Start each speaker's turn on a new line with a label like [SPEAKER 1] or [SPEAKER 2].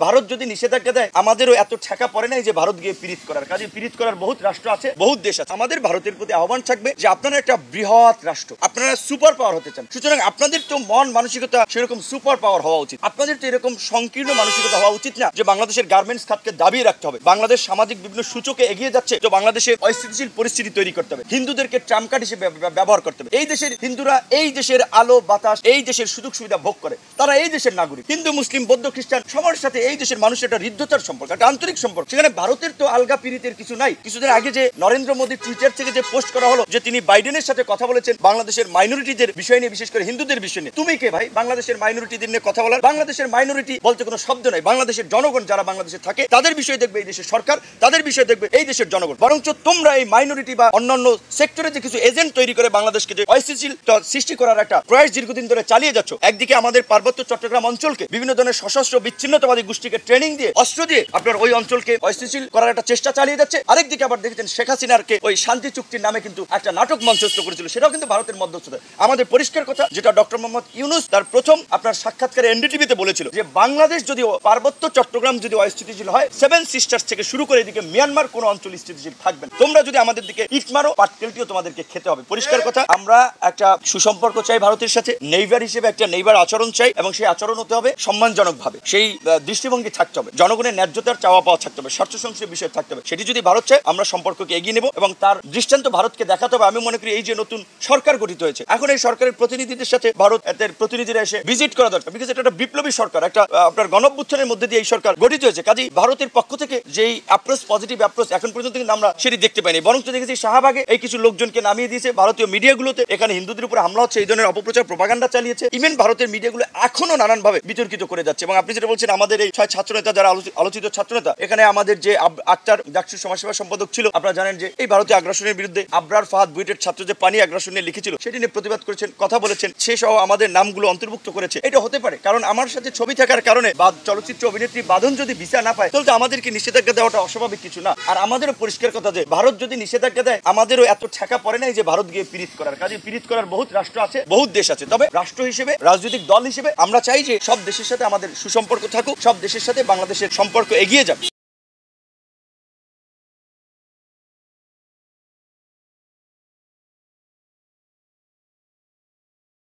[SPEAKER 1] ভারত যদি নিষেধাজ্ঞা দেয় আমাদেরও এত ঠেকা পড়ে নাই যে ভারত গিয়ে পীড়িত করার কাজে পীড়িত করার বহুত রাষ্ট্র আছে, বহুত দেশ আছে। আমাদের ভারতের প্রতি আহ্বান থাকবে যে আপনারা একটা বৃহৎ রাষ্ট্র, আপনারা সুপার পাওয়ার হতে চান, সুতরাং আপনাদের তো মন মানসিকতা সেরকম সুপার পাওয়ার হওয়া উচিত। আপনাদের তো এরকম সংকীর্ণ মানসিকতা হওয়া উচিত না যে বাংলাদেশের গার্মেন্টস খাতকে দাবিয়ে রাখতে হবে, বাংলাদেশ সামাজিক বিভিন্ন সূচকে এগিয়ে যাচ্ছে তো বাংলাদেশের অস্থিতিশীল পরিস্থিতি তৈরি করতে হবে, হিন্দুদেরকে ট্রাম্প কার্ড হিসেবে ব্যবহার করতে হবে। এই দেশের হিন্দুরা এই দেশের আলো বাতাস এই দেশের সুযোগ সুবিধা ভোগ করে, তারা এই দেশের নাগরিক। হিন্দু মুসলিম বৌদ্ধ খ্রিস্টান সবার সাথে এই দেশের মানুষের একটা হৃদ্যতার সম্পর্ক, একটা আন্তরিক সম্পর্ক। সেখানে ভারতের তো আলগা পীড়িতের কিছু নাই। কিছুদিন আগে যে নরেন্দ্র মোদী টুইটার থেকে যে পোস্ট করা হলো যে তিনি বাইডেনের সাথে কথা বলেছেন বাংলাদেশের মাইনরিটিদের বিষয় নিয়ে, বিশেষ করে হিন্দুদের বিষয় নিয়ে। তুমি কে ভাই বাংলাদেশের মাইনরিটিদের নিয়ে কথা বলার? বাংলাদেশের মাইনরিটি বলতে কোনো শব্দ নাই। বাংলাদেশের জনগণ যারা বাংলাদেশে থাকে তাদের বিষয় দেখবে এই দেশের সরকার, তাদের বিষয় দেখবে এই দেশের জনগণ। বরঞ্চ তোমরা এই মাইনরিটি বা অন্যান্য সেক্টরে যে কিছু এজেন্ট তৈরি করে বাংলাদেশকে যে অস্থিতিশীল সৃষ্টি করার একটা প্রয়াস দীর্ঘদিন ধরে চালিয়ে যাচ্ছ। একদিকে আমাদের পার্বত্য চট্টগ্রাম অঞ্চলকে বিভিন্ন ধরনের সশস্ত্র বিচ্ছিন্নতাবাদী গোষ্ঠীকে ট্রেনিং দিয়ে অস্ত্র দিয়ে আপনার ওই অঞ্চলকে অস্থিতিশীল করার একটা চেষ্টা চালিয়ে যাচ্ছে। আরেকদিকে আবার দেখেছেন শেখ হাসিনারকে ওই শান্তি চুক্তির নামে কিন্তু একটা নাটক মঞ্চস্থ করেছিল, সেটাও কিন্তু ভারতের মধ্যস্থতা। আমাদের পরিষ্কার কথা যেটা ডক্টর মোহাম্মদ ইউনূস তার প্রথম আপনার সাক্ষাৎকারে এনডিটিভিতে বলেছিল যে বাংলাদেশ যদি পার্বত্য চট্টগ্রাম যদি অস্থিতিশীল হয়, সেভেন সিস্টার্স থেকে শুরু করে এদিকে মিয়ানমার কোন অঞ্চল স্থিতিশীল থাকবে না। তোমরা যদি আমাদের দিকে ইট মারো পাটকেলটিও তোমাদেরকে খেতে হবে। পরিষ্কার কথা, আমরা একটা সুসম্পর্ক চাই ভারতের সাথে, নেইবার হিসেবে একটা নেইবার আচরণ চাই এবং সেই আচরণ হতে হবে সম্মানজনক ভাবে, সেই দৃষ্টিভঙ্গি থাকতে হবে, জনগণের ন্যায্যতার চাওয়া পাওয়া থাকতে হবে, স্বার্থ সংশ্লিষ্ট বিষয় থাকতে হবে। সেটি যদি ভারত চায় আমরা সম্পর্ককে এগিয়ে নেব এবং তার দৃষ্টান্ত ভারতকে দেখাতে হবে। আমি মনে করি এই যে নতুন সরকার গঠিত হয়েছে, এখন এই সরকারের প্রতিনিধিদের সাথে ভারতের প্রতিনিধিরা এসে ভিজিট করা দরকার, বিকজ এটা একটা বিপ্লবী সরকার, একটা আপনার গণঅভ্যুত্থানের মধ্যে দিয়ে এই সরকার গঠিত হয়েছে। কাজেই ভারতের পক্ষ থেকে যেই অ্যাপ্রোচ, পজিটিভ অ্যাপ্রোচ এখন পর্যন্ত কিন্তু আমরা সেটি দেখতে পাইনি, বরং দেখেছি শাহবাগে এই কিছু লোকজনকে নামিয়ে দিয়েছে ভারতীয় মিডিয়াগুলোতে, এখানে হিন্দুদের উপর হামলা হচ্ছে, এই ধরনের অপপ্রচার প্রপাগান্ডা চালিয়েছে। ইভেন ভারতের মিডিয়াগুলো এখনো নানানভাবে বিতর্কিত করে যাচ্ছে। এবং আপনি যেটা বলছেন আমাদের এই 6 ছাত্রনেতা যারা আলোচিত ছাত্রনেতা, এখানে আমাদের যে আক্তার ডাকসুর সমাজসেবা সম্পাদক ছিল, আপনারা জানেন যে এই ভারতীয় আগ্রাসনের বিরুদ্ধে আবরার ফাহাদ বুয়েটের ছাত্র যে পানি আগ্রাসন নিয়ে লিখেছিল সেটি নিয়ে প্রতিবাদ করেছেন, কথা বলেছেন, সে সহ আমাদের নামগুলো অন্তর্ভুক্ত করেছে। এটা হতে পারে কারণ আমার সাথে ছবি থাকার কারণে বা চলচ্চিত্র অভিনেত্রী বাঁধন যদি ভিসা না পায় তাহলে আমাদেরকে নিষেধাজ্ঞা দেওয়াটা অস্বাভাবিক কিছু না। আর আমাদেরও পরিষ্কার কথা যে ভারত যদি নিষেধাজ্ঞা দেয় আমাদেরও এত ঠেকা পড়ে নাই যে ভারত গিয়ে পীড়িত করার কাজে পীড়িত করার বহুত রাষ্ট্র আছে, বহুত দেশ আছে। তবে রাষ্ট্র হিসেবে, রাজনৈতিক দল হিসেবে আমরা চাই যে সব দেশের সাথে আমাদের সুসম্পর্ক থাকুক, সব দেশের সাথে বাংলাদেশের সম্পর্ক এগিয়ে যাক।